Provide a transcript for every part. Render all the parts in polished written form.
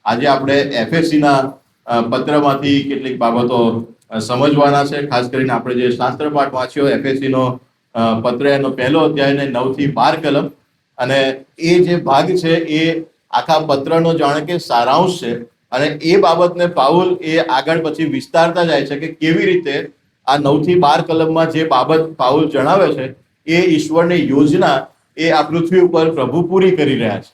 આજે આપણે એફએસસીના પત્રમાંથી કેટલીક બાબતો સમજવાના છે. ખાસ કરીને આપણે જે શાસ્ત્ર પાઠ વાંચ્યો એફએસસીનો પત્ર, એનો પહેલો અધ્યાય ને 9 થી 12 કલમ, અને એ જે ભાગ છે એ આખા પત્રનો જાણે કે સારાંશ છે. અને એ બાબતને પાઉલ એ આગળ પછી વિસ્તારતા જાય છે કે કેવી રીતે આ 9 થી 12 કલમમાં જે બાબત પાઉલ જણાવે છે એ ઈશ્વરની યોજના એ આ પૃથ્વી ઉપર પ્રભુ પૂરી કરી રહ્યા છે.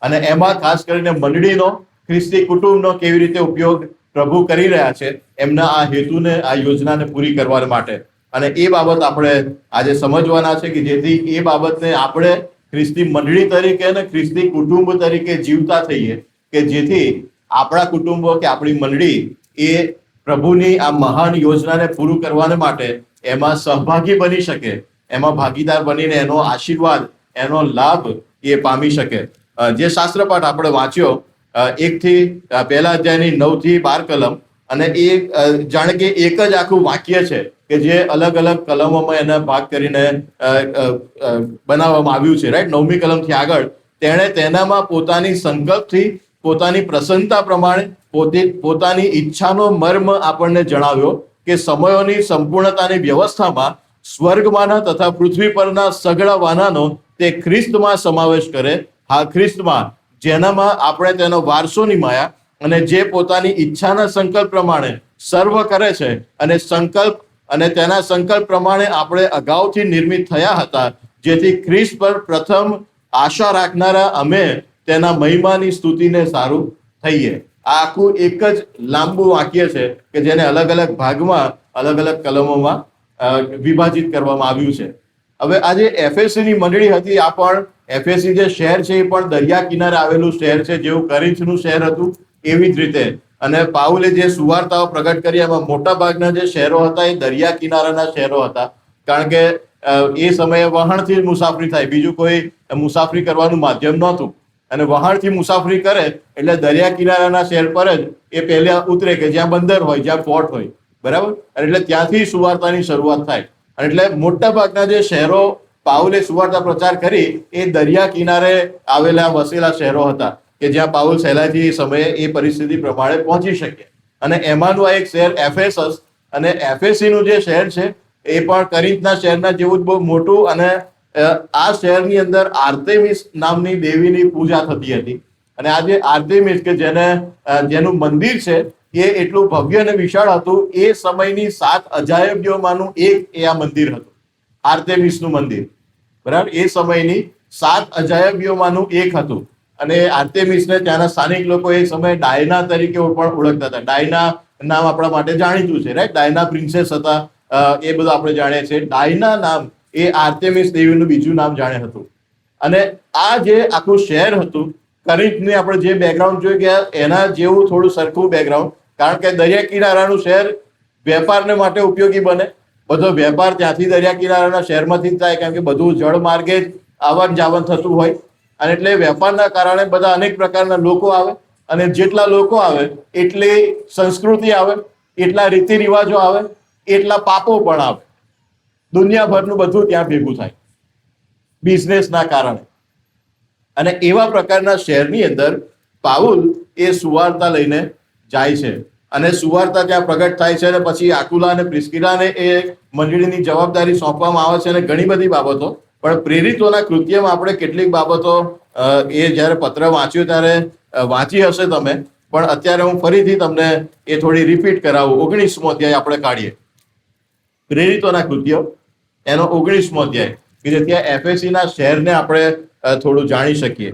અને એમાં ખાસ કરીને મંડળીનો, ખ્રિસ્તી કુટુંબનો કેવી રીતે ઉપયોગ પ્રભુ કરી રહ્યા છે એમના આ હેતુને, આ યોજનાને પૂરી કરવા માટે. અને એ બાબત આપણે આજે સમજવાના છે કે જેથી એ બાબતને આપણે ખ્રિસ્તી મંડળી તરીકે અને ખ્રિસ્તી કુટુંબ તરીકે જીવતા થઈએ, કે જેથી આપણા કુટુંબો કે આપણી મંડળી એ પ્રભુની આ મહાન યોજનાને પૂરું કરવા માટે એમાં સહભાગી બની શકે, એમાં ભાગીદાર બનીને એનો આશીર્વાદ, એનો લાભ એ પામી શકે. જે શાસ્ત્ર પાઠ આપણે વાંચ્યો 1 થી પહેલા અધ્યાયની 9 થી 12 કલમ, અને એ જાણે કે એક જ આખું વાક્ય છે કે જે અલગ અલગ કલમોમાં એના ભાગ કરીને બનાવવામાં આવ્યું છે. રાઈટ, 9મી કલમથી આગળ તેણે તેનામાં પોતાની સંકલ્પથી, પોતાની પ્રસન્નતા પ્રમાણે, પોતાની ઈચ્છાનો મર્મ આપણને જણાવ્યો કે સમયોની સંપૂર્ણતાની વ્યવસ્થામાં સ્વર્ગમાંના તથા પૃથ્વી પરના સગળા વાનાનો તે ખ્રિસ્તમાં સમાવેશ કરે. હા, ખ્રિસ્તમાં, જેનામાં આપણે તેનો વારસો નિમાયા, અને જે પોતાની ઈચ્છાના સંકલ્પ પ્રમાણે સર્વ કરે છે, અને તેના સંકલ્પ પ્રમાણે આપણે અગાઉથી નિર્મિત થયા હતા, જેથી ખ્રિસ્ત પર પ્રથમ આશા રાખનારા અમે તેના મહિમાની સ્તુતિને સારું થઈએ. આ આખું એક જ લાંબુ વાક્ય છે કે જેને અલગ અલગ ભાગમાં, અલગ અલગ કલમોમાં વિભાજિત કરવામાં આવ્યું છે. હવે આ જે એફએસસીની મંડળી હતી, આ પણ એફએસસી જે શહેર છે એ પણ દરિયા કિનારે આવેલું શહેર છે, જેવું કોરિન્થનું શહેર હતું એવી જ રીતે. અને પાઉલે જે સુવાર્તાઓ પ્રગટ કરી એમાં મોટા ભાગના જે શહેરો હતા એ દરિયા કિનારાના શહેરો હતા, કારણ કે એ સમયે વહાણથી મુસાફરી થાય, બીજું કોઈ મુસાફરી કરવાનું માધ્યમ નહોતું. અને વહાણથી મુસાફરી કરે એટલે દરિયા કિનારાના શહેર પર જ એ પહેલા ઉતરે કે જ્યાં બંદર હોય, જ્યાં પોર્ટ હોય, બરાબર. એટલે ત્યાંથી સુવાર્તાની શરૂઆત થાય. એટલે મોટા ભાગના જે શહેરો પાઉલે સુવાર્તા પ્રચાર કરી એ દરિયા કિનારે આવેલા વસેલા શહેરો હતા કે જ્યાં પાઉલ સહેલાઈથી સમયે એ પરિસ્થિતિ પ્રમાણે પહોંચી શકે. અને એમાંનું આ એક શહેર એફેસસ, અને એફએસસીનું જે શહેર છે એ પણ કોરિન્થના શહેરના જેવું જ બહુ મોટું, અને આ શહેરની અંદર આર્તેમિસ નામની દેવીની પૂજા થતી હતી. અને આ જે આર્તેમિસ કે જેનું મંદિર છે એ એટલું ભવ્ય અને વિશાળ હતું, એ સમયની 7 અજાયબીઓમાંનું એક એ આ મંદિર હતું, આર્તેમિસનું મંદિર, બરાબર. એ સમયની 7 અજાયબીઓમાંનું એક હતું. અને આર્તેમિસને ત્યાંના સ્થાનિક લોકો એ સમયે ડાયના તરીકે પણ ઓળખતા હતા. ડાયના નામ આપણા માટે જાણીતું છે, રાઈટ. ડાયના પ્રિન્સેસ હતા, એ બધું આપણે જાણીએ છીએ. ડાયના નામ એ આર્તેમિસ દેવીનું બીજું નામ જાણે હતું. અને આ જે આખું શહેર હતું, કોરિન્થની આપણે જે બેકગ્રાઉન્ડ જોઈ ગયા એના જેવું થોડું સરખું બેકગ્રાઉન્ડ, કારણ કે દરિયા કિનારાનું શહેર વેપારને માટે ઉપયોગી બને. બધો વેપાર ત્યાંથી દરિયા કિનારાના શહેરમાંથી જ થાય, કારણ કે બધું જળ માર્ગે જ આવન જાવન થતું હોય. અને એટલે વેપારના કારણે બધા અનેક પ્રકારના લોકો આવે, અને જેટલા લોકો આવે એટલી સંસ્કૃતિ આવે, એટલા રીતિ રિવાજો આવે, એટલા પાપો પણ આવે. દુનિયાભરનું બધું ત્યાં ભેગું થાય બિઝનેસના કારણે. અને એવા પ્રકારના શહેરની અંદર પાઉલ એ સુવાર્તા લઈને જાય છે, અને સુવાર્તા ત્યાં પ્રગટ થાય છે. અને પછી આકુલા અને પ્રિસ્કિલાને એ મંડળીની જવાબદારી સોંપવામાં આવે છે, અને ઘણી બધી બાબતો. પણ પ્રેરિતોના કૃત્યમાં આપણે કેટલીક બાબતો એ જ્યારે પત્ર વાંચ્યું ત્યારે વાંચી હશે તમે, પણ અત્યારે હું ફરીથી તમને એ થોડી રિપીટ કરાવું. 19મો અધ્યાય આપણે કાઢીએ, પ્રેરિતોના કૃત્યો એનો 19મો અધ્યાય, કે જે ત્યાં એફએસસીના શહેરને આપણે થોડું જાણી શકીએ.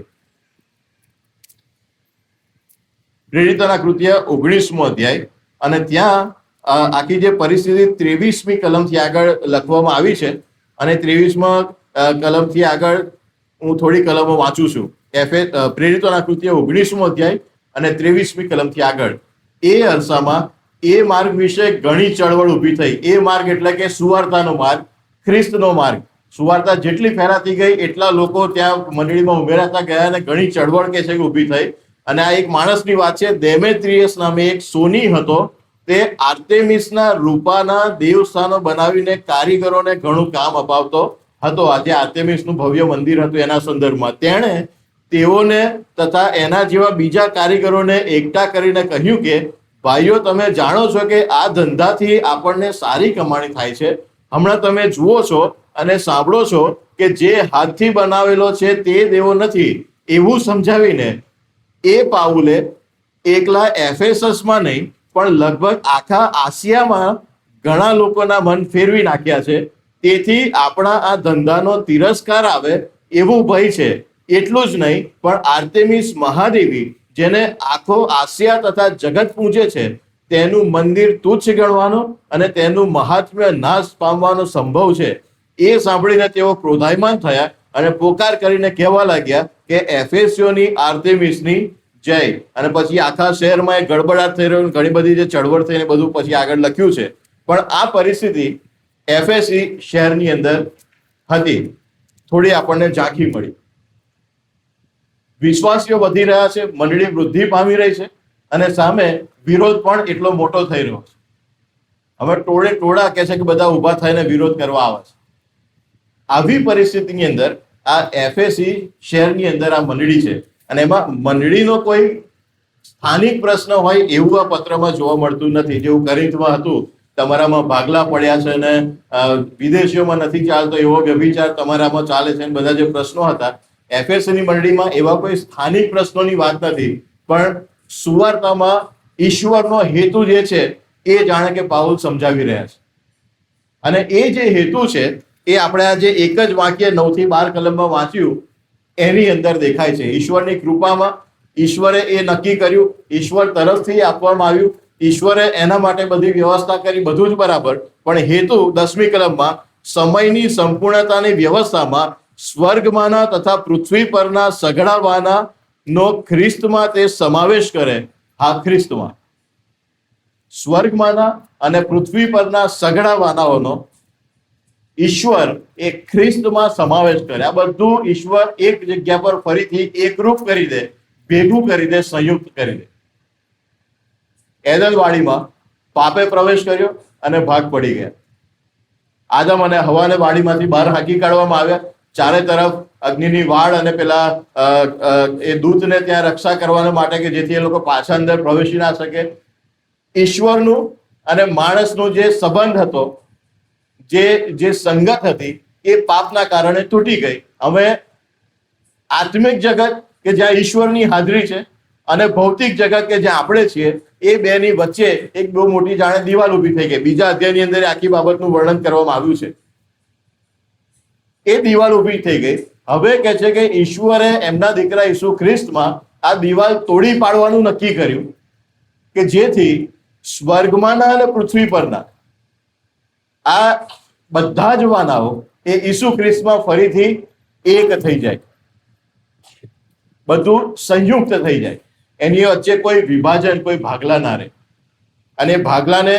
પ્રેરિતોના કૃત્ય 19મો અધ્યાય, અને ત્યાં આખી જે પરિસ્થિતિ 23મી કલમથી આગળ લખવામાં આવી છે. અને 23મા કલમથી આગળ હું થોડી કલમો વાંચું છું. પ્રેરિતોના કૃત્ય 19મો અધ્યાય અને 23મી કલમથી આગળ. એ અરસામાં એ માર્ગ વિશે ઘણી ચળવળ ઊભી થઈ. એ માર્ગ એટલે કે સુવાર્તાનો માર્ગ, ખ્રિસ્તનો માર્ગ. સુવાર્તા જેટલી ફેલાતી ગઈ એટલા લોકો ત્યાં મંડળીમાં ઉમેરાતા ગયા, અને ઘણી ચળવળ કે છે કે ઊભી થઈ. અને આ એક માણસની વાત છે, દેમેત્રિયસ નામે એક સોની હતો, તે આર્તેમિસના રૂપાના દેવસ્થાનો બનાવીને કારીગરોને ઘણું કામ અપાવતો હતો. આજે આર્તેમિસનું ભવ્ય મંદિર હતું એના સંદર્ભમાં તેણે તેઓને તથા એના જેવા બીજા કારીગરોને એકઠા કરીને કહ્યું કે ભાઈઓ, તમે જાણો છો કે આ ધંધાથી આપણને સારી કમાણી થાય છે. હમણાં તમે જુઓ છો અને સાંભળો છો કે જે હાથથી બનાવેલો છે તે દેવો નથી, એવું સમજાવીને એ પાઉલે એકલા એફેસસમાં નહીં પણ લગભગ આખા આસિયામાં ઘણા લોકોના મન ફેરવી નાખ્યા છે. તેથી આપણા આ ધંધાનો તિરસ્કાર આવે એવું ભય છે. એટલું જ નહીં પણ આર્તેમિસ મહાદેવી, જેને આખો આસિયા તથા જગત પૂજે છે, તેનું મંદિર તુચ્છ ગણવાનો અને તેનું મહાત્મ્ય નાશ પામવાનો સંભવ છે. એ સાંભળીને તેઓ ક્રોધાયમાન થયા અને પોકાર કરીને કહેવા લાગ્યા કે એફેસીઓની આર્તેમિસની જય. અને પછી આખા શહેરમાં એક ગડબડાટ થઈ રહ્યો, ઘણી બધી જે ચળવળ થઈને બધું પછી આગળ લખ્યું છે. પણ આ પરિસ્થિતિ એફેસી શહેરની અંદર હતી. થોડી આપણને ઝાંખી મળી. વિશ્વાસીઓ વધી રહ્યા છે, મંડળી વૃદ્ધિ પામી રહી છે અને સામે વિરોધ પણ એટલો મોટો થઈ રહ્યો છે. હવે ટોળા કહે છે કે બધા ઉભા થઈને વિરોધ કરવા આવે છે. આવી પરિસ્થિતિની અંદર આ એફએસી શહેરની અંદર આ મંડળી છે અને એમાં મંડળીનો કોઈ સ્થાનિક પ્રશ્ન હોય એવું આ પત્રમાં જોવા મળતું નથી. જેવું કોરિન્થમાં હતું, તમારામાં ભાગલા પડ્યા છે અને વિદેશીઓમાં નથી ચાલતો એવો વ્યભિચાર તમારામાં ચાલે છે, બધા જે પ્રશ્નો હતા, એફએસની મંડળીમાં એવા કોઈ સ્થાનિક પ્રશ્નોની વાત નથી. પણ સુવાર્તામાં ઈશ્વરનો હેતુ જે છે એ જાણે કે પાઉલ સમજાવી રહ્યા છે. અને એ જે હેતુ છે એ આપણે આજે એક જ વાક્ય 9 થી 12 કલમમાં વાંચ્યું એની અંદર દેખાય છે. ઈશ્વરની કૃપામાં ઈશ્વરે એ નક્કી કર્યું, ઈશ્વર તરફથી આપવામાં આવ્યું, ઈશ્વરે એના માટે બધી વ્યવસ્થા કરી, બધું જ બરાબર. પણ હેતુ 10મી કલમમાં સમયની સંપૂર્ણતાની વ્યવસ્થામાં સ્વર્ગમાંના તથા પૃથ્વી પરના સઘળાવાના નો ખ્રિસ્તમાં તે સમાવેશ કરે. હા, ખ્રિસ્તમાં સ્વર્ગમાંના અને પૃથ્વી પરના સઘળાવાનાઓનો ઈશ્વર એ ખ્રિસ્તમાં સમાવેશ કરે. આ બધું ઈશ્વર એક જગ્યા પર ફરીથી એકરૂપ કરી દે, ભેગું કરી દે, સંયુક્ત કરી દે. એદનવાડીમાં પાપે પ્રવેશ કર્યો અને ભાગ પડી ગયા. આદમ અને હવાને વાડીમાંથી બહાર હાંકી કાઢવામાં આવ્યા. ચારે તરફ અગ્નિની વાડ અને પેલા એ દૂતને ત્યાં રક્ષા કરવા માટે કે જેથી એ લોકો પાછા અંદર પ્રવેશી ના શકે. ઈશ્વરનું અને માણસનો જે સંબંધ હતો, જે સંગત હતી, એ પાપના કારણે તૂટી ગઈ. હવે આત્મિક જગત કે જ્યાં ઈશ્વરની હાજરી છે અને ભૌતિક જગત કે જ્યાં આપણે છીએ, એ બેની વચ્ચે એક બહુ મોટી જાણે દિવાલ ઊભી થઈ ગઈ. બીજા અધ્યાયની અંદર આખી બાબતનું વર્ણન કરવામાં આવ્યું છે. એ દિવાલ ઊભી થઈ ગઈ. હવે કહે છે કે ઈશ્વરે એમના દીકરા ઈસુ ખ્રિસ્તમાં આ દિવાલ તોડી પાડવાનું નક્કી કર્યું કે જેથી સ્વર્ગમાંના અને પૃથ્વી પરના આ બધા જ વાનાઓ એ ઈસુ ખ્રિસ્તમાં ફરીથી એક થઈ જાય, બધું સંયુક્ત થઈ જાય. એની વચ્ચે કોઈ વિભાજન, કોઈ ભાગલા ના રહે. અને ભાગલાને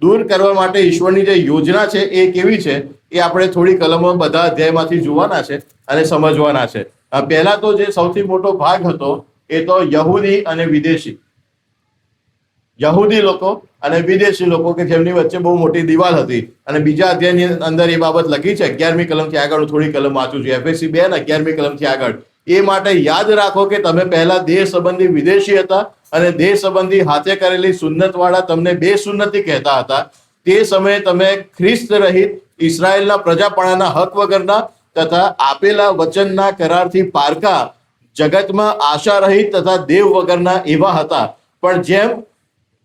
દૂર કરવા માટે ઈશ્વરની જે યોજના છે એ કેવી છે એ આપણે થોડી કલમો બધા અધ્યાયમાંથી જોવાના છે અને સમજવાના છે. પહેલા તો જે સૌથી મોટો ભાગ હતો એ તો યહૂદી અને વિદેશી, યહૂદી લોકો અને વિદેશી લોકો કે જેમની વચ્ચે બહુ મોટી દિવાલ હતી. અને બીજા અધ્યાયની અંદર એ બાબત લખી છે 11મી કલમથી આગળ. થોડી કલમ વાંચું છું, એફએસી 2 ને 11મી કલમથી આગળ. એ માટે યાદ રાખો કે તમે પહેલા દેહ સંબંધી વિદેશી હતા અને દેહ સંબંધી હાથે કરેલી સુન્નત વાળા તમને બે સુન્નતી કહેતા હતા. તે સમયે તમે ખ્રિસ્ત રહિત ઇસરાયેલના પ્રજાપણાના હક વગરના તથા આપેલા વચનના કરારથી પારકા, જગતમાં આશા રહિત તથા દેવ વગરના એવા હતા.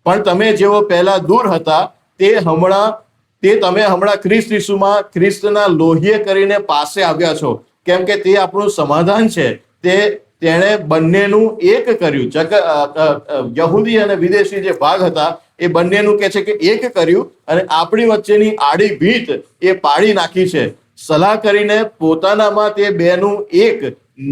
પણ તમે જેઓ પહેલા દૂર હતા તે તમે હમણાં ખ્રિસ્ત ઈસુમાં ખ્રિસ્તના લોહીએ કરીને પાસે આવ્યા છો. કેમ કે તે આપણું સમાધાન છે. તેણે બંનેનું એક કર્યું. યહૂદી અને વિદેશી જે ભાગ હતા એ બંનેનું કહે છે કે એક કર્યું અને આપણી વચ્ચેની આડી ભીત એ પાડી નાખી છે. સલાહ કરીને પોતાનામાં તે બેનું એક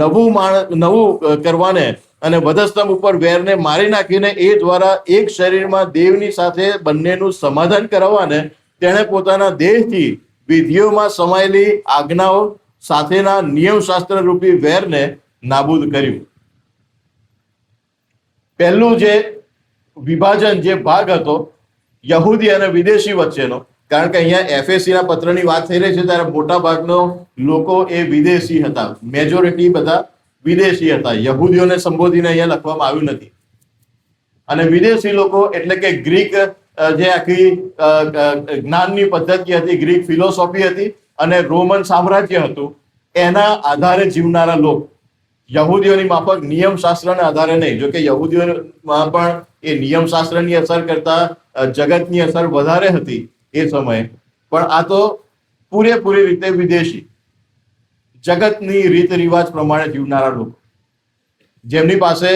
નવું કરવાને અને વધસ્તંભ ઉપર વેરને મારી નાખીને એ દ્વારા એક શરીરમાં દેવની સાથે બંનેનું સમાધાન કરાવવાને તેણે પોતાના દેહથી વિધિઓમાં સમાયેલી આજ્ઞાઓ સાથેના નિયમશાસ્ત્ર રૂપી વેરને નાબૂદ કર્યું. પહેલું જે વિભાજન, જે ભાગ હતો યહૂદી અને વિદેશી વચ્ચેનો, કારણ કે અહીંયા એફએસીના પત્રની વાત થઈ રહી છે ત્યારે મોટા ભાગનો લોકો એ વિદેશી હતા, મેજોરિટી બધા વિદેશી હતા. યહૂદીઓને સંબોધીને અહીંયા લખવામાં આવ્યું નથી. અને વિદેશી લોકો એટલે કે ગ્રીક જે આખી જ્ઞાનની પદ્ધતિ હતી, ગ્રીક ફિલોસોફી હતી અને રોમન સામ્રાજ્ય હતું, એના આધારે જીવનારા લોકો. યહૂદીઓની માફક નિયમશાસ્ત્રના આધારે નહીં. જોકે યહૂદીઓમાં પણ એ નિયમશાસ્ત્રની અસર કરતા જગતની અસર વધારે હતી એ સમયે, પણ આ તો પૂરેપૂરી રીતે વિદેશી, જગતની રીત રિવાજ પ્રમાણે જીવનારા લોકો, જેમની પાસે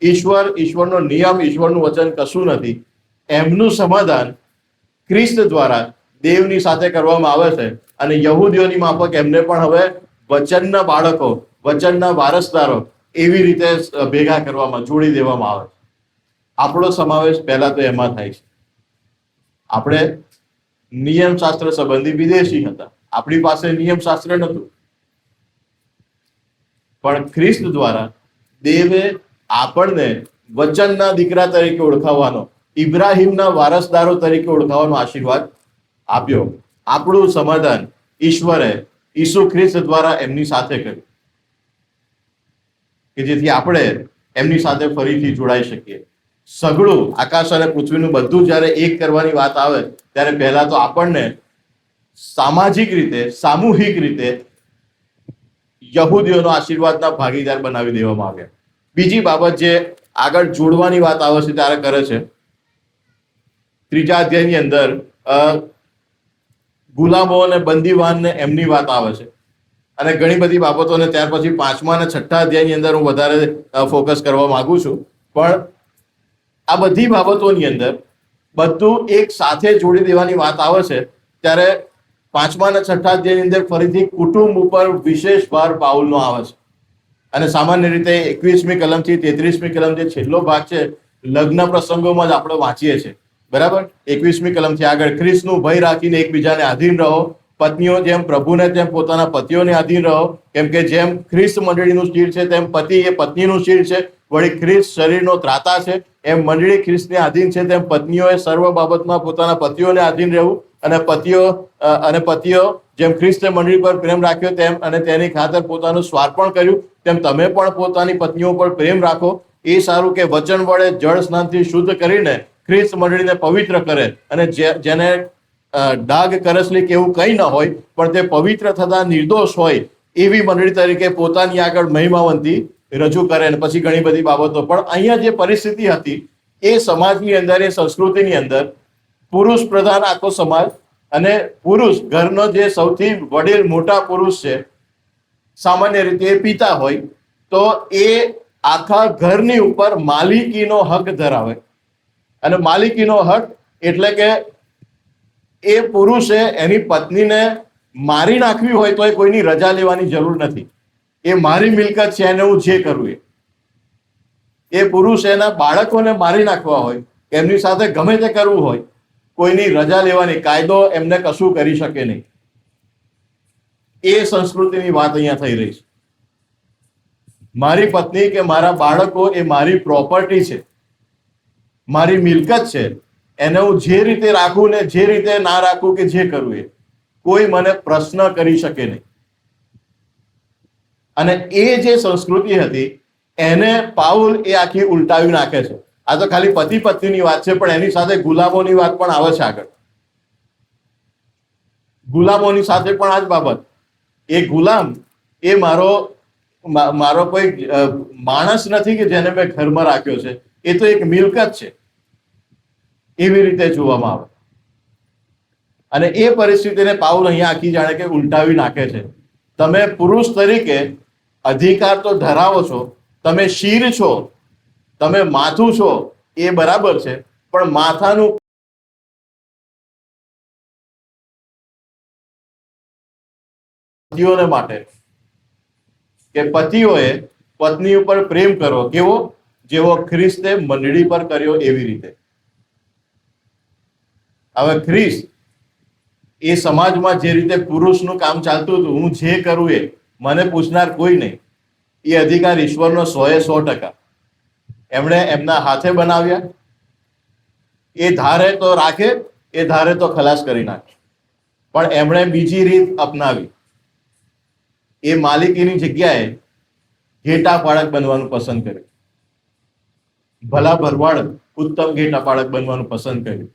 ઈશ્વરનો નિયમ, ઈશ્વરનું વચન કશું નથી. એમનું સમાધાન ખ્રિસ્ત દ્વારા દેવની સાથે કરવામાં આવે છે. અને યહૂદીઓની માફક એમને પણ હવે વચનના બાળકો, વચનના વારસદારો એવી રીતે ભેગા કરવામાં, જોડી દેવામાં આવે છે. આપણો સમાવેશ પહેલા તો એમાં થાય છે. આપણે નિયમશાસ્ત્ર સંબંધી વિદેશી હતા, આપણી પાસે નિયમશાસ્ત્ર નહોતું, પણ ખ્રિસ્ત દ્વારા દેવે આપણને વચનના દીકરા તરીકે ઓળખાવાનો, ઇબ્રાહિમના વારસદારો તરીકે ઓળખાવાનો આશીર્વાદ આપ્યો. આપણું સમાધાન ઈશ્વરે ઈસુ ખ્રિસ્ત દ્વારા એમની સાથે કર્યું કે જેથી આપણે એમની સાથે ફરીથી જોડાઈ શકીએ. સઘળું આકાશ અને પૃથ્વીનું બધું જ્યારે એક કરવાની વાત આવે ત્યારે પહેલા તો આપણને સામાજિક રીતે, સામૂહિક રીતે યહૂદીઓનો આશીર્વાદના ભાગીદાર બનાવી દેવામાં આવ્યા. બીજી બાબત જે આગળ જોડવાની વાત આવે છે ત્યારે કરે છે, 3 અધ્યાયની અંદર ગુલામો અને બંદીવાનને એમની વાત આવે છે અને ઘણી બધી બાબતોને ત્યાર પછી 5મા અને 6ઠ્ઠા અધ્યાયની અંદર હું વધારે ફોકસ કરવા માંગુ છું. પણ આ બધી બાબતોની અંદર બધું એક સાથે જોડી દેવાની વાત આવે છે ત્યારે 5મા અને 6ઠ્ઠા અધ્યાયની અંદર ફરીથી કુટુંબ ઉપર વિશેષ ભાર પાઉલનો આવે છે. અને સામાન્ય રીતે 21મી કલમથી 33મી કલમ જે છેલ્લો ભાગ છે, લગ્ન પ્રસંગોમાં જ આપણે વાંચીએ છીએ, બરાબર. 21મી કલમથી આગળ, ખ્રિસ્તનું ભય રાખીને એકબીજાને આધીન રહો, પત્નીઓ જેમ પ્રભુને તેમ પોતાના પતિઓને આધીન રહો, કેમ કે જેમ ખ્રિસ્ત મંડળીનું શિર છે તેમ પતિ એ પત્નીનું શિર છે, વળી ખ્રિસ્ત શરીરનો ત્રાતા છે, એમ મંડળી ખ્રિસ્તને આધીન છે, તેમ પત્નીઓએ સર્વ બાબતમાં પોતાના પતિઓને આધીન રહેવું. અને પતિઓ જેમ ખ્રિસ્તે મંડળી પર પ્રેમ રાખ્યો તેમ અને તેની ખાતર પોતાનું સ્વાર્પણ કર્યું, તેમ તમે પણ પોતાની પત્નીઓ પર પ્રેમ રાખો. એ સારું કે વચન વડે જળ સ્નાનથી શુદ્ધ કરીને ખ્રિસ્ત મંડળીને પવિત્ર કરે, અને જેને ડાઘ કરસલી કે એવું કંઈ ન હોય પણ તે પવિત્ર થતા નિર્દોષ હોય એવી મંડળી તરીકે પોતાની આગળ મહિમાવંતી રજૂ કરે. અને પછી ઘણી બધી બાબતો. પણ અહીંયા જે પરિસ્થિતિ હતી એ સમાજની અંદર, એ સંસ્કૃતિની અંદર પુરુષ પ્રધાન આખો સમાજ, અને પુરુષ ઘરનો જે સૌથી વડીલ મોટા પુરુષ છે, સામાન્ય રીતે એ પિતા હોય, તો એ આખા ઘરની ઉપર માલિકીનો હક ધરાવે. અને માલિકીનો હક એટલે કે એ પુરુષે એની પત્નીને મારી નાખવી હોય તો એ કોઈની રજા લેવાની જરૂર નથી. એ મારી મિલકત છે, એને હું જે કરવું એ પુરુષ એના બાળકોને મારી નાખવા હોય, એમની સાથે ગમે તે કરવું હોય, કોઈની રજા લેવાની, કાયદો એમને કશું કરી શકે નહીં. એ સંસ્કૃતિની વાત અહીંયા થઈ રહી છે. મારી પત્ની કે મારા બાળકો એ મારી પ્રોપર્ટી છે, મારી મિલકત છે, એને હું જે રીતે રાખું ને જે રીતે ના રાખું કે જે કરવું એ કોઈ મને પ્રશ્ન કરી શકે નહીં. અને એ જે સંસ્કૃતિ હતી એને પાઉલ એ આખી ઉલટાવી નાખે છે. આ તો ખાલી પતિ પત્નીની વાત છે, પણ એની સાથે ગુલામોની વાત પણ આવે છે આગળ. ગુલામોની સાથે પણ આ જ બાબત. એ ગુલામ એ મારો કોઈ માણસ નથી કે જેને મેં ઘરમાં રાખ્યો છે, એ તો એક મિલકત છે, એવી રીતે જોવામાં આવે. અને એ પરિસ્થિતિને પાઉલ અહીંયા આખી જાણે કે ઉલટાવી નાખે છે. તમે પુરુષ તરીકે અધિકાર તો ધરાવો છો, તમે શિર છો, તમે માથું છો, એ બરાબર છે, પણ માથાનું પતિઓને માટે કે પતિઓએ પત્ની ઉપર પ્રેમ કરો, કેવો? જેવો ખ્રિસ્તે મંડળી પર કર્યો એવી રીતે. હવે ખ્રિસ્ત એ સમાજમાં જે રીતે પુરુષનું કામ ચાલતું હતું, હું જે કરું એ મને પૂછનાર કોઈ નહીં, એ અધિકાર ઈશ્વરનો 100% એમણે એમના હાથે બનાવ્યા. એ ધારે તો રાખે, એ ધારે તો ખલાસ કરી નાખે, પણ એમણે બીજી રીત અપનાવી. એ માલિકીની જગ્યાએ ઘેટા પાળક બનવાનું પસંદ કર્યું. ભલા ભરવાડ ઉત્તમ ઘેટા પાળક બનવાનું પસંદ કર્યું.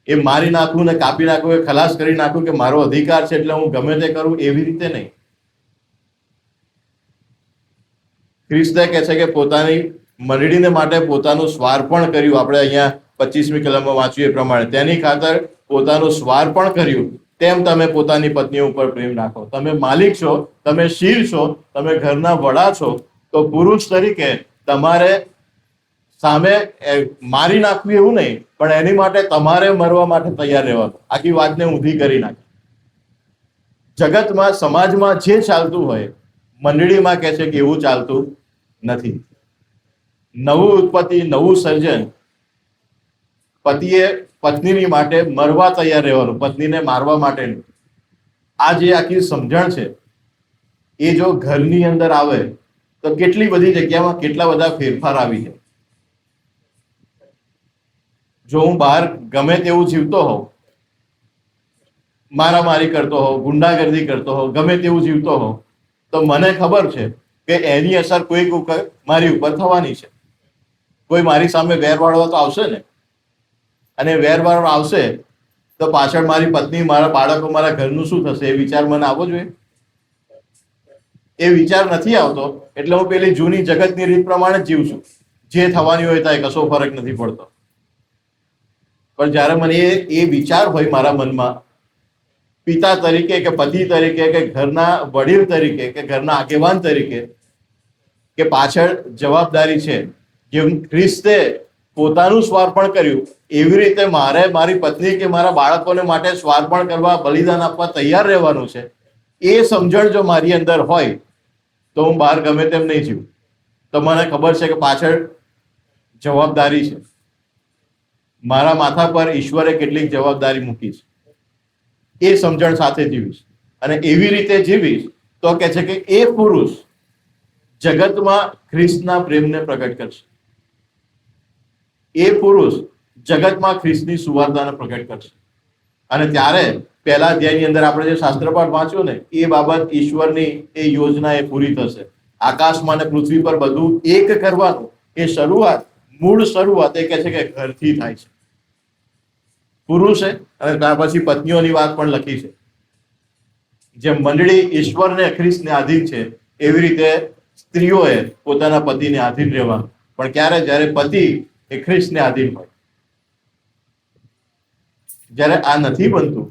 એ મારી નાખું ને કાપી નાખું, એ ખલાસ કરી નાખું કે મારો અધિકાર છે એટલે હું ગમે તે કરું, એવી રીતે નહીં. ખ્રિસ્તે કહે છે કે પોતાની મંડળીને માટે પોતાનું સ્વાર્પણ કર્યું. આપણે અહીંયા 25મી કલમમાં વાંચ્યું એ પ્રમાણે, તેની ખાતર પોતાનું સ્વાર્પણ કર્યું. તેમ તમે પોતાની પત્નીઓ ઉપર પ્રેમ રાખો. તમે માલિક છો, તમે શીર છો, તમે ઘરના વડા છો, તો પુરુષ તરીકે તમારે સામે મારી નાખવી એવું નહીં, પણ એની માટે તમારે મરવા માટે તૈયાર રહેવાનું. આખી વાતને ઊંધી કરી નાખી. જગતમાં, સમાજમાં જે ચાલતું હોય, મંડળીમાં કહે છે કે એવું ચાલતું નથી. નવું ઉત્પત્તિ, નવું સર્જન, પતિએ પત્નીની માટે મરવા તૈયાર રહેવાનું, પત્નીને મારવા માટે નહીં. આ જે આખી સમજણ છે એ જો ઘરની અંદર આવે તો કેટલી બધી જગ્યામાં કેટલા બધા ફેરફાર આવી જાય. જો હું બહાર ગમે તેવું જીવતો હોઉં, મારામારી કરતો હોઉં, ગુંડાગર્દી કરતો હોઉં, ગમે તેવું જીવતો હોઉં, તો મને ખબર છે કે એની અસર કોઈ મારી ઉપર થવાની છે. કોઈ મારી સામે વેર વાળવા તો આવશે ને, અને વેર વાળવા આવશે તો પાછળ મારી પત્ની, મારા બાળકો, મારા ઘરનું શું થશે એ વિચાર મને આવવો જોઈએ. એ વિચાર નથી આવતો એટલે હું પેલી જૂની જગતની રીત પ્રમાણે જ જીવું છું. જે થવાની હોય થાય, કશો ફરક નથી પડતો. પણ જ્યારે મને એ વિચાર હોય મારા મનમાં, પિતા તરીકે કે પતિ તરીકે કે ઘરના વડીલ તરીકે કે ઘરના આગેવાન તરીકે, કે પાછળ જવાબદારી છે, જેમ ખ્રિસ્તે પોતાનું સ્વાર્પણ કર્યું એવી રીતે મારે મારી પત્ની કે મારા બાળકોને માટે સ્વાર્પણ કરવા, બલિદાન આપવા તૈયાર રહેવાનું છે. એ સમજણ જો મારી અંદર હોય તો હું બહાર ગમે તેમ નહીં જીવું. તો મને ખબર છે કે પાછળ જવાબદારી છે. મારા માથા પર ઈશ્વરે કેટલીક જવાબદારી મૂકી છે. એ સમજણ સાથે જીવીશ અને એવી રીતે જીવીશ તો કહે છે કે એ પુરુષ જગતમાં ખ્રિસ્તના પ્રેમને પ્રગટ કરશે. એ પુરુષ જગતમાં ખ્રિસ્તની સુવાર્તાને પ્રગટ કરશે. અને ત્યારે પહેલા અધ્યાયની અંદર આપણે જે શાસ્ત્રપાઠ વાંચ્યો ને, એ બાબત ઈશ્વરની એ યોજના એ પૂરી થશે. આકાશમાં અને પૃથ્વી પર બધું એક કરવાનું, એ શરૂઆત, મૂળ શરૂઆત એ કહે છે કે ઘરથી થાય છે. પુરુષે અને ત્યાર પછી પત્નીઓની વાત પણ લખી છે. જેમ મંડળી ઈશ્વરને, ખ્રિસ્તને આધીન છે, એવી રીતે સ્ત્રીઓએ પોતાના પતિને આધીન રહેવાનું. પણ ક્યારે? જ્યારે પતિ એ ખ્રિસ્તને આધીન હોય. જ્યારે આ નથી બનતું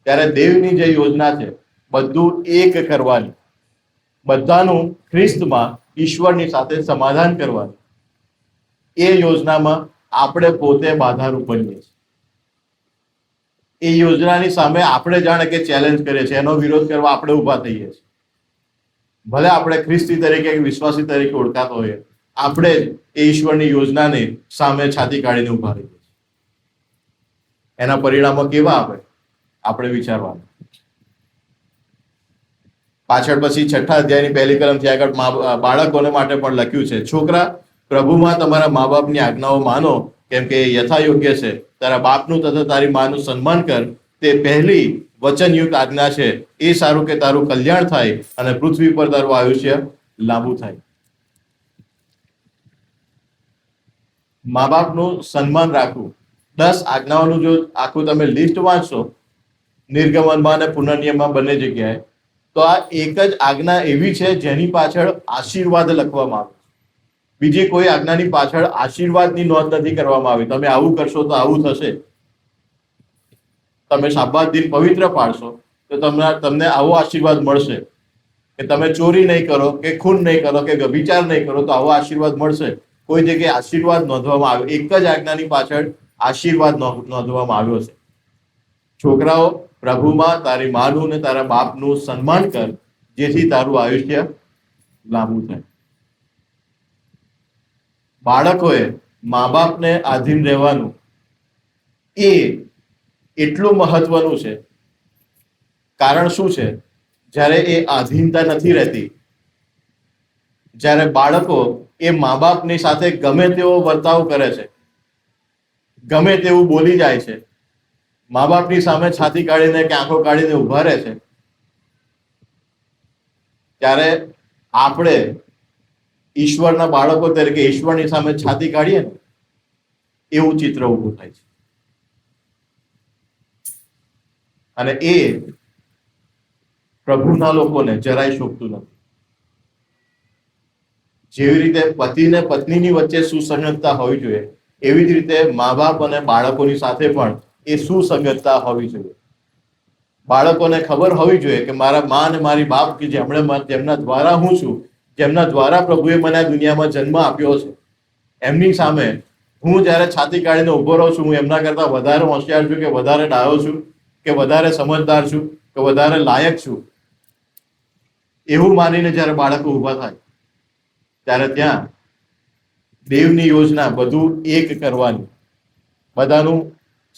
ત્યારે દેવની જે યોજના છે બધું એક કરવાની, બધાનું ખ્રિસ્તમાં ઈશ્વરની સાથે સમાધાન કરવાનું, એ યોજનામાં આપણે પોતે બાધારૂપ બનીએ છીએ. એ યોજનાની સામે આપણે જાણે કે ચેલેન્જ કરીએ છીએ, એનો વિરોધ કરવા આપણે ઊભા થઈએ છીએ. ભલે આપણે ખ્રિસ્તી તરીકે કે વિશ્વાસી તરીકે ઓળખાતો હોઈએ, આપણે જ એ ઈશ્વરની યોજનાને સામે છાતી કાઢીને ઊભા રહીએ છીએ. એના પરિણામો કેવા આવે આપણે વિચારવાનું. પાછળ પછી 6થા અધ્યાયની પહેલી કલમથી આગળ બાળકોને માટે પણ લખ્યું છે, છોકરા, પ્રભુમાં તમારા મા બાપની આજ્ઞાઓ માનો, કેમ કે યથા યોગ્ય છે. તારા બાપનું તથા તારી માનું સન્માન કર, તે પહેલી વચનયુક્ત આજ્ઞા છે. એ સારું કે તારું કલ્યાણ થાય અને પૃથ્વી પર તારું આયુષ્ય લાંબુ થાય. મા બાપનું સન્માન રાખવું. 10 આજ્ઞાઓનું જો આખું તમે લિસ્ટ વાંચશો, નિર્ગમનમાં અને પુનર્નિયમમાં બંને જગ્યાએ, તો આ એક જ આજ્ઞા એવી છે જેની પાછળ આશીર્વાદ લખવામાં આવે. બીજી કોઈ આજ્ઞાની પાછળ આશીર્વાદની નોંધ નથી કરવામાં આવી. તમે આવું કરશો તો આવું થશે, તમે શાબાત દિન પવિત્ર પાડશો તો તમને આવો આશીર્વાદ મળશે, કે તમે ચોરી નહીં કરો, કે ખૂન નહીં કરો, કે વ્યભિચાર નહીં કરો તો આવો આશીર્વાદ મળશે. કોઈ જગ્યાએ આશીર્વાદ નોંધવામાં આવ્યો. એક જ આજ્ઞાની પાછળ આશીર્વાદ નોંધવામાં આવ્યો છે. છોકરાઓ, પ્રભુમાં તારી માનું ને તારા બાપનું સન્માન કર, જેથી તારું આયુષ્ય લાંબુ થાય. બાળકોએ મા બાપને આધીન રહેવાનું એ એટલું મહત્વનું છે. કારણ શું છે? જ્યારે એ આધીનતા નથી રહેતી, જ્યારે બાળકો એ મા બાપની સાથે ગમે તેવો વર્તાવ કરે છે, ગમે તેવું બોલી જાય છે, મા બાપની સામે છાતી કાઢીને કે આંખો કાઢીને ઉભા રહે છે, ત્યારે આપણે ઈશ્વરના બાળકો તરીકે ઈશ્વરની સામે છાતી કાઢીએ ને એવું ચિત્ર ઊભું થાય છે. અને એ પ્રભુના લોકોને જરાય શોભતું નથી. જેવી રીતે પતિ ને પત્નીની વચ્ચે સુસંગતતા હોવી જોઈએ, એવી જ રીતે મા બાપ અને બાળકોની સાથે પણ એ સુસંગતતા હોવી જોઈએ. બાળકોને ખબર હોવી જોઈએ કે મારા મા અને મારી બાપ કે જેમના દ્વારા હું છું, જેમના દ્વારા પ્રભુએ મને આ દુનિયામાં જન્મ આપ્યો છે, એમની સામે હું જ્યારે છાતી કાઢીને ઉભો રહું છું, હું એમના કરતા વધારે હોશિયાર છું કે વધારે ડાયો છું કે વધારે સમજદાર છું કે વધારે લાયક છું, એવું માનીને જ્યારે બાળકો ઊભા થાય ત્યારે ત્યાં દેવની યોજના બધું એક કરવાની, બધાનું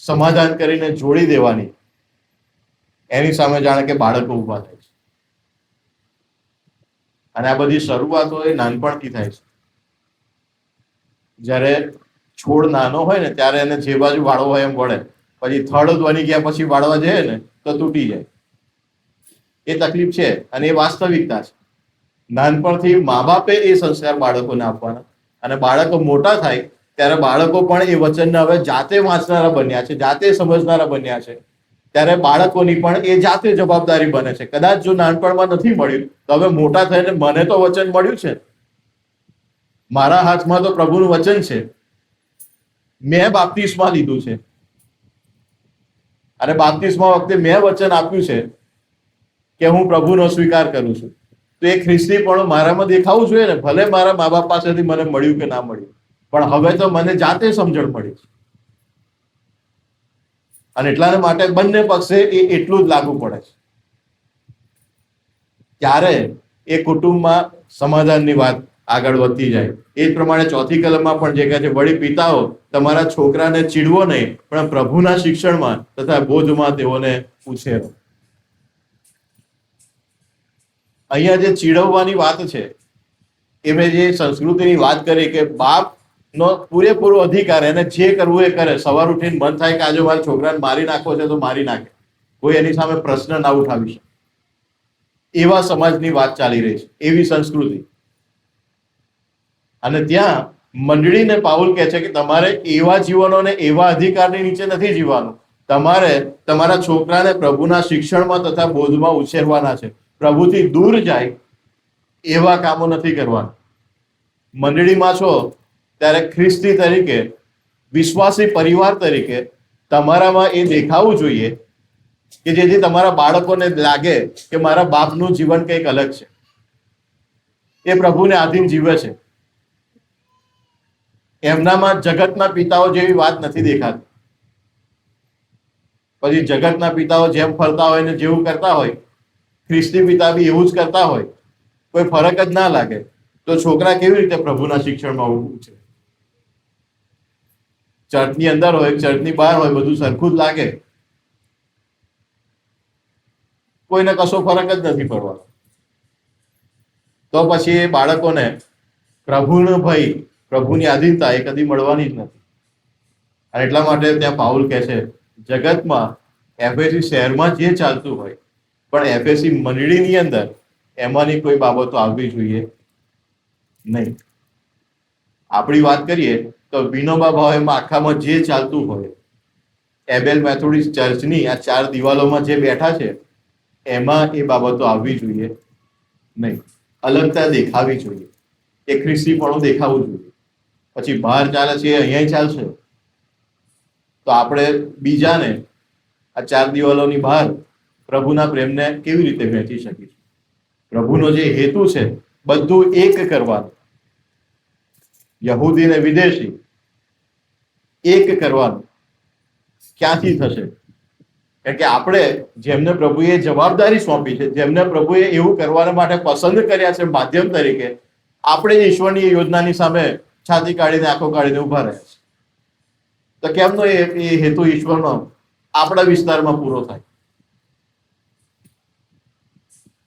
સમાધાન કરીને જોડી દેવાની, એની સામે જાણે કે બાળકો ઊભા થાય છે. અને આ બધી શરૂઆતો એ નાનપણથી થાય છે. જ્યારે છોડ નાનો હોય ને ત્યારે એને જે બાજુ વાળવો હોય એમ વળે, પછી થડ બની ગયા પછી વાળવા જાય ને તો તૂટી જાય. એ તકલીફ છે અને એ વાસ્તવિકતા છે. નાનપણથી મા બાપે એ સંસ્કાર બાળકોને આપવાના, અને બાળકો મોટા થાય ત્યારે બાળકો પણ એ વચનને હવે જાતે વાંચનારા બન્યા છે, જાતે સમજનારા બન્યા છે, ત્યારે બાળકોની પણ એ જાતે જવાબદારી બને છે. કદાચ જો નાનપણમાં નથી મળ્યું તો હવે મોટા થઈને મને તો વચન મળ્યું છે, મારા હાથમાં તો પ્રભુનું વચન છે, મેં બાપ્તિસ્મા લીધું છે, અને બાપ્તિસ્મા વખતે મેં વચન આપ્યું છે કે હું પ્રભુનો સ્વીકાર કરું છું. તો એ ખ્રિસ્તી પણ મારામાં દેખાવું જોઈએ ને. ભલે મારા મા બાપ પાસેથી મને મળ્યું કે ના મળ્યું, પણ હવે તો મને જાતે સમજણ પડી છે. અને એટલાને માટે બંને પક્ષે એ એટલું જ લાગુ પડે છે. ત્યારે એ કુટુંબમાં સમાધાનની વાત આગળ વધતી જાય. એ જ પ્રમાણે ચોથી કલમમાં પણ જે કહે છે, વળી પિતાઓ તમારા છોકરાને ચીડવો નહીં, પણ પ્રભુના શિક્ષણમાં તથા બોધમાં તેઓને ઉછેરો. અહીંયા જે ચીડવવાની વાત છે, એ મેં જે સંસ્કૃતિની વાત કરી કે બાપ નો પૂરેપૂરો અધિકાર, એને જે કરવું એ કરે. સવાર ઉઠીને મન થાય કે આજે મારા છોકરાને મારી નાખવો છે તો મારી નાખે, કોઈ એની સામે પ્રશ્ન ના ઉઠાવી શકે. એવા સમાજની વાત ચાલી રહી છે, એવી સંસ્કૃતિ. અને ત્યાં મંડળીને પાઉલ કહે છે કે તમારે એવા જીવનોને એવા અધિકારની નીચે નથી જીવવાનું. તમારે તમારા છોકરાને પ્રભુના શિક્ષણમાં તથા બોધમાં ઉછેરવાના છે. પ્રભુથી દૂર જાય એવા કામો નથી કરવાના. મંડળીમાં છો ત્યારે ખ્રિસ્તી તરીકે, વિશ્વાસી પરિવાર તરીકે તમારામાં એ દેખાવું જોઈએ કે જેથી તમારા બાળકોને લાગે કે મારા બાપનું જીવન કંઈક અલગ છે, એ પ્રભુને આધીન જીવે છે. એમનામાં જગતના પિતાઓ જેવી વાત નથી દેખાતી. પછી જગતના પિતાઓ જેમ ફરતા હોય ને જેવું કરતા હોય, ખ્રિસ્તી પિતા બી એવું જ કરતા હોય, કોઈ ફરક જ ના લાગે, તો છોકરા કેવી રીતે પ્રભુના શિક્ષણમાં ઉભું છે? ચર્ચની અંદર હોય, ચર્ચની બહાર હોય, બધું સરખું જ લાગે, કોઈને કશો ફરક જ નથી પડવાનો. તો પછી એ બાળકોને પ્રભુનો ભય, પ્રભુની આધીનતા એ કદી મળવાની જ નથી. અને એટલા માટે ત્યાં પાઉલ કહે છે, જગતમાં એફએસી શહેરમાં જે ચાલતું હોય, પણ એફએસી મંડળીની અંદર એમાંની કોઈ બાબતો આવવી જોઈએ નહીં. આપણી વાત કરીએ તો વિનોબા ભાવેમાં આખામાં જે ચાલતું હોય, એબેલ મેથોડિસ્ટ ચર્ચની આ 4 દિવાલોમાં જે બેઠા છે, એમાં એ બાબતો આવવી જોઈએ નહીં. અલગતા દેખાવી જોઈએ, એ ખ્રિસ્તીપણું દેખાવું જોઈએ. પછી બહાર ચાલે છે એ અહીંયા ચાલશે, તો આપણે બીજાને આ 4 દિવાલોની બહાર પ્રભુના પ્રેમને કેવી રીતે વહેંચી શકીશું? પ્રભુનો જે હેતુ છે બધું એક કરવાનું, યહૂદી ને વિદેશી એક કરવાનું, ક્યાંથી થશે? કારણ કે આપણે જેમને પ્રભુએ જવાબદારી સોંપી છે, જેમને પ્રભુએ એવું કરવા માટે પસંદ કર્યા છે માધ્યમ તરીકે, આપણે ઈશ્વરની યોજનાની સામે છાતી કાઢીને આંખો કાઢીને ઉભા રહ્યા છે. તો કેમનો એ હેતુ ઈશ્વરનો આપણા વિસ્તારમાં પૂરો થાય?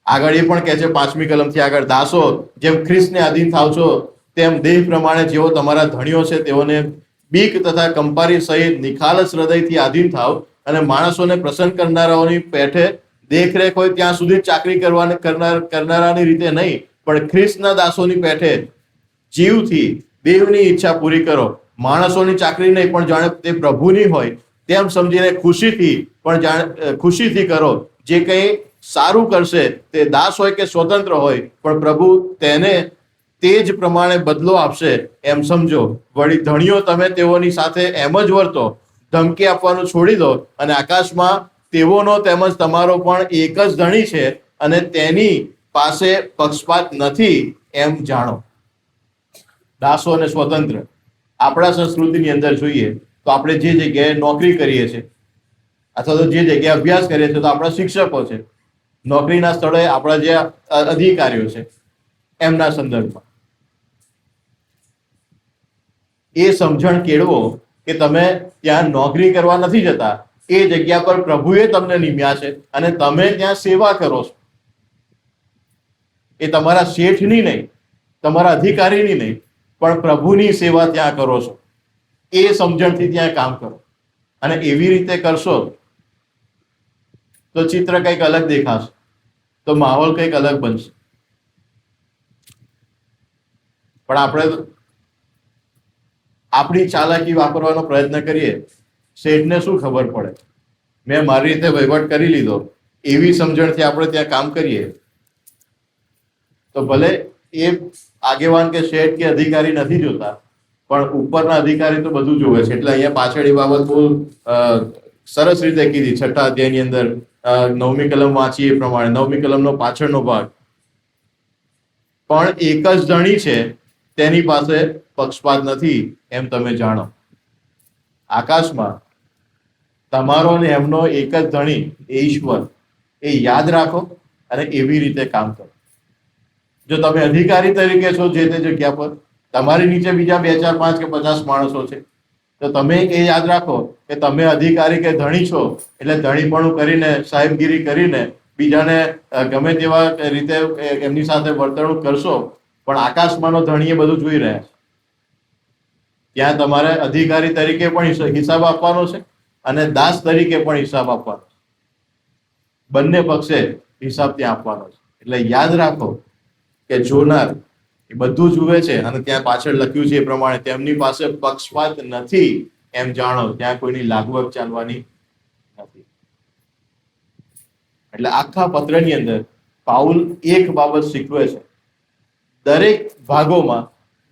આગળ એ પણ કહે છે 5મી કલમથી આગળ, દાસો જેમ ખ્રિસ્તને આધીન થાવ છો, તેમ દેહ પ્રમાણે જેઓ તમારા ધણીઓ છે તેઓને બીક તથા કંપારી સહિત નિખાલસ હૃદયથી આધીન થાવ, અને માણસોને પ્રસન્ન કરનારાઓની પેઠે દેખરેખ હોય ત્યાં સુધી ચાકરી કરનારાની રીતે નહીં, પણ ખ્રિસ્તના દાસોની પેઠે જીવથી દેવની ઈચ્છા પૂરી કરો. માણસોની ચાકરી નહીં, પણ જાણે તે પ્રભુની હોય તેમ સમજીને ખુશીથી કરો. જે કંઈ સારું કરશે તે દાસ હોય કે સ્વતંત્ર હોય, પણ પ્રભુ તેને તે જ પ્રમાણે બદલો આપશે એમ સમજો. વળી ધણીઓ, તમે તેઓની સાથે એમ જ વર્તો. ધમકી આપવાનું છોડી દો અને આકાશમાં તેઓનો તેમજ તમારો પણ એક જ ધણી છે અને તેની પાસે પક્ષપાત નથી એમ જાણો. દાસો અને સ્વતંત્ર આપણા સંસ્કૃતિની અંદર જોઈએ તો આપણે જે જગ્યાએ નોકરી કરીએ છીએ અથવા તો જે જગ્યાએ અભ્યાસ કરીએ છીએ તો આપણા શિક્ષકો છે, નોકરીના સ્થળે આપણા જે અધિકારીઓ છે, એમના સંદર્ભમાં એ સમજણ કેળવો કે તમે ત્યાં નોકરી કરવા નથી જતા, એ જગ્યા પર પ્રભુએ તમને નિમ્યા છે અને તમે ત્યાં સેવા કરો છો. એ તમારા શેઠની નહીં, તમારા અધિકારીની નહીં, પણ પ્રભુની સેવા ત્યાં કરો છો. એ સમજણથી ત્યાં કામ કરો અને એવી રીતે કરશો તો ચિત્ર કંઈક અલગ દેખાશે, તો માહોલ કંઈક અલગ બનશે. પણ આપણે આપણી ચાલાકી વાપરવાનો પ્રયત્ન કરીએ. શેઠને શું ખબર પડે, મેં મારી રીતે વહીવટ કરી લીધો, એવી સમજણથી આપણે ત્યાં કામ કરીએ તો ભલે એ આગેવાન કે શેઠ કે અધિકારી નથી જોતા, પણ ઉપરના અધિકારી તો બધું જોવે છે. એટલે અહીંયા પાછળ એ બાબત બહુ સરસ રીતે કીધી 6થા અધ્યાયની અંદર 9મી કલમ વાંચીએ એ પ્રમાણે. 9મી કલમનો પાછળનો ભાગ, પણ એક જ ધણી છે, તેની પાસે પક્ષપાત નથી એમ તમે જાણો. આકાશમાં તમારો ને એમનો એક જ ધણી, એ ઈશ્વર, એ યાદ રાખો અને એવી રીતે કામ કરો. જો તમે અધિકારી તરીકે છો જે તે જગ્યા પર, તમારી નીચે બીજા 2, 4, 5 કે 50 માણસો છે, તો તમે એ યાદ રાખો કે તમે અધિકારી કે ધણી છો એટલે ધણીપણું કરીને, સાહેબગીરી કરીને બીજાને ગમે તેવા રીતે એમની સાથે વર્તણૂક કરશો, પણ આકાશમાંનો ધણી એ બધું જોઈ રહ્યા છે. ત્યાં તમારે અધિકારી તરીકે પણ હિસાબ આપવાનો છે અને દાસ તરીકે પણ હિસાબ આપવાનો છે. બંને પક્ષે હિસાબ ત્યાં આપવાનો છે. એટલે યાદ રાખો કે જોનાર એ બધું જુએ છે અને ત્યાં પાછળ લખ્યું છે એ પ્રમાણે તેમની પાસે પક્ષપાત નથી એમ જાણો. ત્યાં કોઈની લાગવગ ચાલવાની નથી. એટલે આખા પત્રની અંદર પાઉલ એક બાબત શીખવે છે. દરેક ભાગોમાં,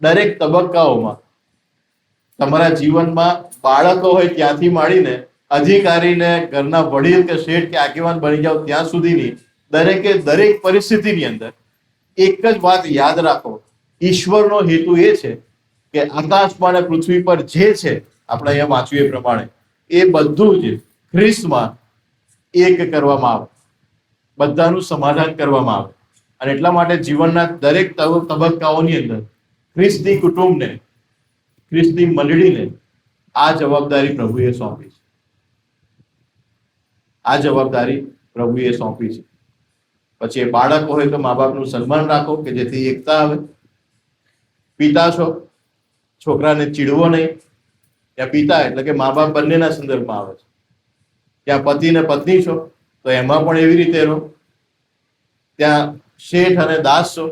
દરેક તબક્કાઓમાં, તમારા જીવનમાં બાળકો હોય ત્યાંથી માંડીને અધિકારીને, ઘરના વડીલ કે શેઠ કે આગેવાન બની જાઓ ત્યાં સુધીની દરેક પરિસ્થિતિની અંદર એક જ વાત યાદ રાખો. ઈશ્વરનો હેતુ એ છે કે આકાશમાં અને પૃથ્વી પર જે છે, આપણે અહીંયા વાંચ્યું એ પ્રમાણે, એ બધું જ ખ્રિસ્તમાં એક કરવામાં આવે, બધાનું સમાધાન કરવામાં આવે. અને એટલા માટે જીવનના દરેક તબક્કાઓની અંદર ખ્રિસ્તી કુટુંબને, ખ્રિસ્તી મંડળીને આ જવાબદારી પ્રભુએ સોંપી છે. આ જવાબદારી પ્રભુએ સોંપી છે. પછી એ બાળકો હોય તો મા બાપનું સન્માન રાખો કે જેથી એકતા આવે. પિતા છો, છોકરાને ચીડવો નહીં. ત્યાં પિતા એટલે કે મા બાપ બંનેના સંદર્ભમાં આવે છે. ત્યાં પતિ ને પત્ની છો તો એમાં પણ એવી રીતે રહો. ત્યાં શેઠ અને દાસ છો,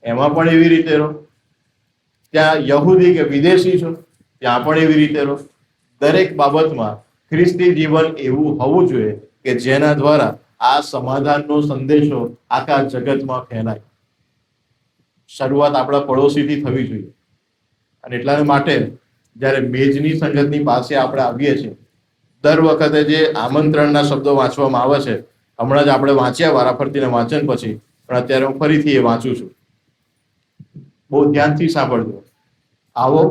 એમાં પણ એવી રીતે રહો. ત્યાં યહૂદી કે વિદેશી છો, ત્યાં પણ એવી રીતે રહો. દરેક બાબતમાં ખ્રિસ્તી જીવન એવું હોવું જોઈએ કે જેના દ્વારા આ સમાધાનનો સંદેશો આખા જગતમાં ફેલાય. શરૂઆત આપણા પડોશીથી થવી જોઈએ. અને એટલા માટે જ્યારે મેજની સંગતની પાસે આપણે આવીએ છીએ, દર વખતે જે આમંત્રણના શબ્દો વાંચવામાં આવે છે, હમણાં જ આપણે વાંચ્યા વારાફરતીના વાંચન પછી, પણ અત્યારે હું ફરીથી એ વાંચું છું. બહુ ધ્યાનથી સાંભળજો. આવો,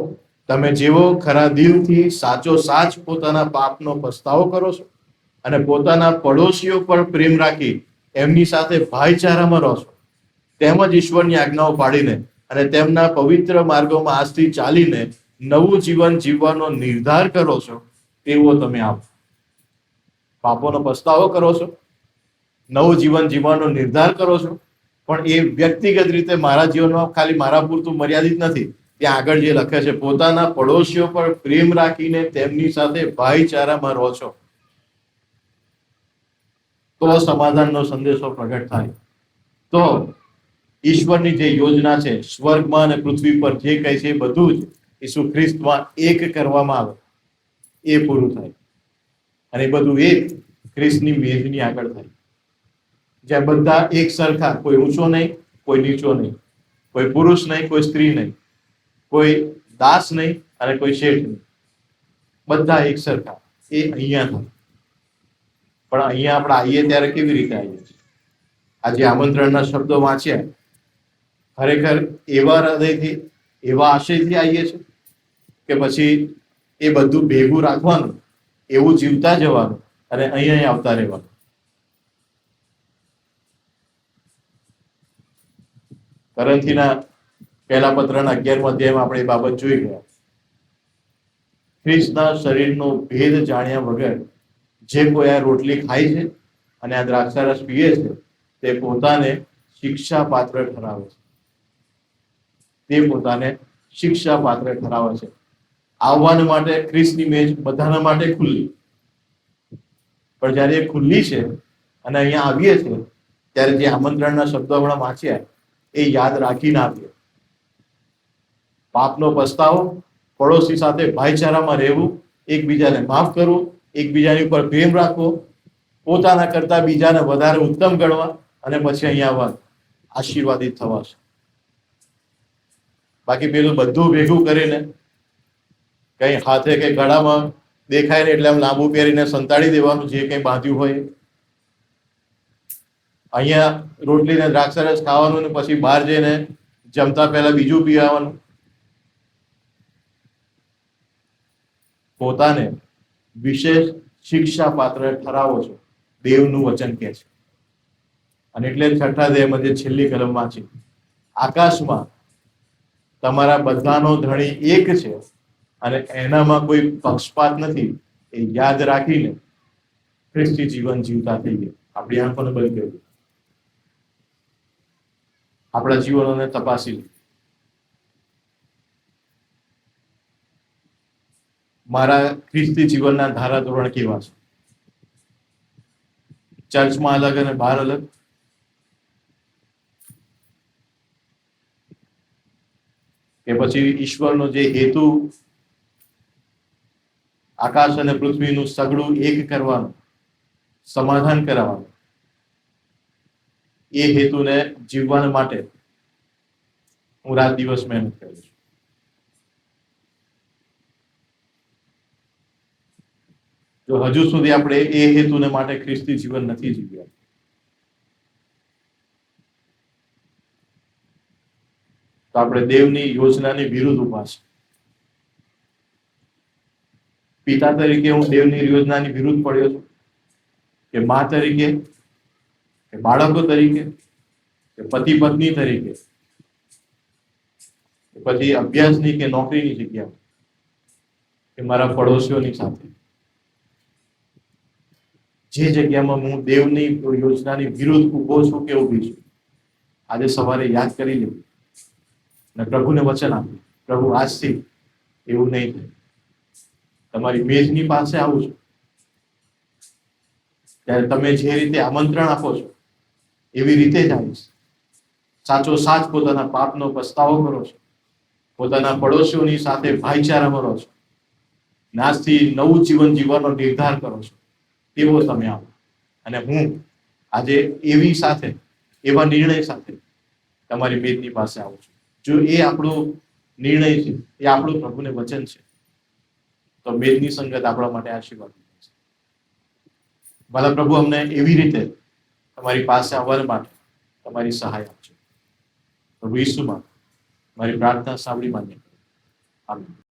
તમે જેવો ખરા દિલથી સાચો સાચ પોતાના પાપનો પસ્તાવો કરો છો અને પોતાના પડોશીઓ પર પ્રેમ રાખી એમની સાથે ભાઈચારામાં રહો છો, તેમજ ઈશ્વરની આજ્ઞાઓ પાડીને અને તેમના પવિત્ર માર્ગોમાં આજથી ચાલીને નવું જીવન જીવવાનો નિર્ધાર કરો છો, તેવો તમે આવો. પાપોનો પસ્તાવો કરો છો, નવું જીવન જીવવાનો નિર્ધાર કરો છો, પણ એ વ્યક્તિગત રીતે મારા જીવનમાં ખાલી મારા પૂરતું મર્યાદિત નથી. ત્યાં આગળ જે લખે છે, પોતાના પડોશીઓ પર પ્રેમ રાખીને તેમની સાથે ભાઈચારામાં રહો છો, તો સમાધાનનો સંદેશો પ્રગટ થાય. તો ઈશ્વરની જે યોજના છે સ્વર્ગમાં અને પૃથ્વી પર જે કંઈ છે એ બધું જ ઈસુ ખ્રિસ્તમાં એક કરવામાં આવે એ પૂરું થાય. અને એ બધું એક ખ્રિસ્તની મેજની આગળ થાય, જ્યાં બધા એક સરખા, કોઈ ઊંચો નહીં, કોઈ નીચો નહીં, કોઈ પુરુષ નહીં, કોઈ સ્ત્રી નહીં, કોઈ દાસ નહીં અને કોઈ શેઠ નહીં, બધા એક સરખા. એ અહીંયા થાય. પણ અહીંયા આપણે આવીએ ત્યારે કેવી રીતે આવીએ છીએ? આજે આમંત્રણના શબ્દો વાંચ્યા, ખરેખર એવા હૃદયથી, એવા આશયથી આવીએ છીએ કે પછી એ બધું ભેગું રાખવાનું, એવું જીવતા જવાનું અને અહીંયા આવતા રહેવાનું? કરંથીના પહેલા પત્રના 11મા અધ્યાયમાં આપણે એ બાબત જોઈ ગયા. ખ્રિસ્તના શરીરનો ભેદ જાણ્યા વગર જે કોઈ આ રોટલી ખાય છે અને આ દ્રાક્ષારસ પીએ છે તે પોતાને શિક્ષા પાત્ર ઠરાવે છે. તે પોતાને શિક્ષા પાત્ર ઠરાવે છે. આવવાને માટે ખ્રિસ્તની મેજ બધાના માટે ખુલ્લી, પણ જ્યારે એ ખુલ્લી છે અને અહીંયા આવીએ છીએ ત્યારે જે આમંત્રણના શબ્દો હમણાં વાંચ્યા એ યાદ રાખીને આવીએ. પાપનો પસ્તાવો, પડોશી સાથે ભાઈચારામાં રહેવું, એકબીજાને માફ કરવું, એકબીજાની ઉપર પ્રેમ રાખવો, પોતાના કરતા બીજાને વધારે ઉત્તમ ગણવા અને પછી અહીંયા આવવા, આશીર્વાદિત થવા છે. બાકી પેલું બધું ભેગું કરીને કઈ હાથે કે ગળામાં દેખાય ને એટલે આમ લાંબુ પહેરીને સંતાડી દેવાનું જે કંઈ બાંધ્યું હોય. અહીંયા રોટલી ને દ્રાક્ષરસ ખાવાનું ને પછી બહાર જઈને જમતા પહેલા બીજું પીવાનું. પોતાને વિશેષ શિક્ષા પાત્ર ઠરાવો છો, દેવનું વચન કહે છે. અને એટલે 6ઠા અધ્યાયમાં જે છેલ્લી કલમમાં છે, આકાશમાં તમારા બધાનો ધણી એક છે અને એનામાં કોઈ પક્ષપાત નથી, એ યાદ રાખીને ખ્રિસ્તી જીવન જીવતા થઈએ. આપણી આંખોને બંધ કરી, આપણા જીવનોને તપાસી લે. મારા ખ્રિસ્તી જીવનના ધારા ધોરણ કેવા છે? ચર્ચમાં અલગ અને બહાર અલગ? કે પછી ઈશ્વરનો જે હેતુ આકાશ અને પૃથ્વીનું સગડું એક કરવાનું, સમાધાન કરાવવાનું, એ હેતુને જીવવા માટે હું રાત દિવસ મહેનત કરું છું. જો હજુ સુધી આપણે એ હેતુને માટે ખ્રિસ્તી જીવન નથી જીવ્યા, તો આપણે દેવની યોજનાની વિરુદ્ધ ઉભા છે. પિતા તરીકે હું દેવની યોજનાની વિરુદ્ધ પડ્યો છું, કે મા તરીકે, કે બાળકો તરીકે, કે પતિ પત્ની તરીકે, કે પછી અભ્યાસની કે નોકરીની જગ્યા, કે મારા પડોશીઓની સાથે. જે જગ્યામાં હું દેવની યોજનાની વિરુદ્ધ ઉભો છું કે ઉભી છું, આજે સવારે યાદ કરી લેવું અને પ્રભુને વચન આપ્યું, પ્રભુ આજથી એવું નહીં થાય. તમારી મેજની પાસે આવું છું ત્યારે તમે જે રીતે આમંત્રણ આપો છો એવી રીતે જ આવીશ. સાચો સાચ પોતાના પાપનો પસ્તાવો કરો છો, પોતાના પડોશીઓની સાથે ભાઈચારામાં રહો છો, આજથી નવું જીવન જીવવાનો નિર્ધાર કરો છો, એવો તમે આવો. અને હું આજે એવી સાથે, એવા નિર્ણય સાથે તમારી મેજની પાસે આવું છું. જો એ આપણો નિર્ણય છે, એ આપણું પ્રભુને વચન છે, તો મેજની સંગત આપણા માટે આશીર્વાદ છે. ભલા પ્રભુ અમને એવી રીતે તમારી પાસે આવવા માટે તમારી સહાય આપજો. પ્રભુ ઈસુમાં મારી પ્રાર્થના સાંભળી માન્ય કરો. આમીન.